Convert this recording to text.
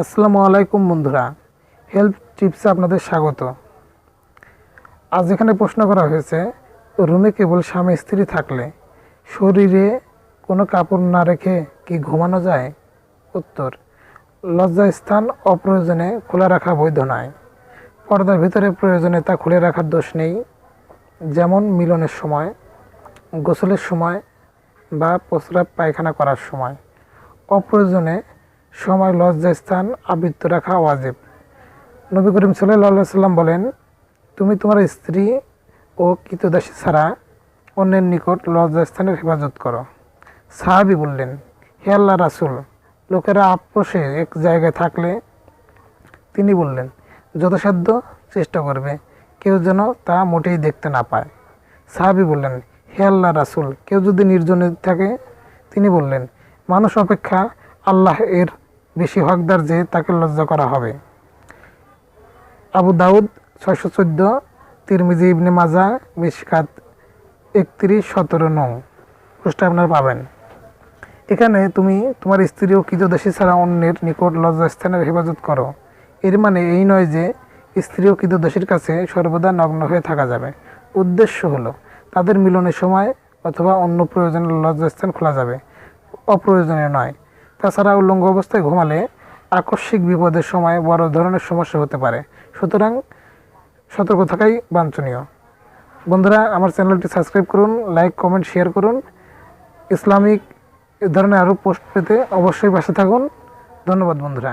আসসালামু আলাইকুম বন্ধুরা, হেল্প টিপসে আপনাদের স্বাগত। আজ এখানে প্রশ্ন করা হয়েছে, রুমে কেবল স্বামী স্ত্রী থাকলে শরীরে কোনো কাপড় না রেখে কি ঘুমানো যায়? উত্তর, লজ্জাস্থান অপ্রয়োজনে খোলা রাখা বৈধ নয়। পর্দার ভিতরে প্রয়োজনে তা খুলে রাখার দোষ নেই, যেমন মিলনের সময়, গোসলের সময় বা প্রস্রাব পায়খানা করার সময়। অপ্রয়োজনে সময় লজ্জাস্থান আবৃত রাখা ওয়াজিব। নবী করিম সাল্লাল্লাহু সাল্লাম বলেন, তুমি তোমার স্ত্রী ও কৃতদাসী ছাড়া অন্যের নিকট লজ্জাস্থানের হেফাজত করো। সাহাবী বললেন, হে আল্লাহ রাসূল, লোকেরা আপোষে এক জায়গায় থাকলে? তিনি বললেন, যথাসাধ্য চেষ্টা করবে, কেউ যেন তা মোটেই দেখতে না পায়। সাহাবী বললেন, হে আল্লাহ রাসূল, কেউ যদি নির্জনে থাকে? তিনি বললেন, মানুষ অপেক্ষা আল্লাহ এর বেশি হকদার যে তাকে লজ্জা করা হবে। আবু দাউদ 614, তিরমিজি ইবনে মাজাহ মিশকাত 31-17 পৃষ্ঠা আপনারা পাবেন। এখানে তুমি তোমার স্ত্রী ও কৃতদাসী ছাড়া অন্যের নিকট লজ্জাস্থানের হেফাজত করো। এর মানে এই নয় যে স্ত্রী ও কৃতদাসীর কাছে সর্বদা নগ্ন হয়ে থাকা যাবে। উদ্দেশ্য হলো তাদের মিলনের সময় অথবা অন্য প্রয়োজনে লজ্জাস্থান খোলা যাবে, অপ্রয়োজনে নয়। তাছাড়া উলঙ্গ অবস্থায় ঘুমালে আকস্মিক বিপদের সময় বড় ধরনের সমস্যা হতে পারে, সুতরাং সতর্ক থাকাই বাঞ্ছনীয়। বন্ধুরা, আমার চ্যানেলটি সাবস্ক্রাইব করুন, লাইক কমেন্ট শেয়ার করুন। ইসলামিক এ ধরনের আরও পোস্ট পেতে অবশ্যই পাশে থাকুন। ধন্যবাদ বন্ধুরা।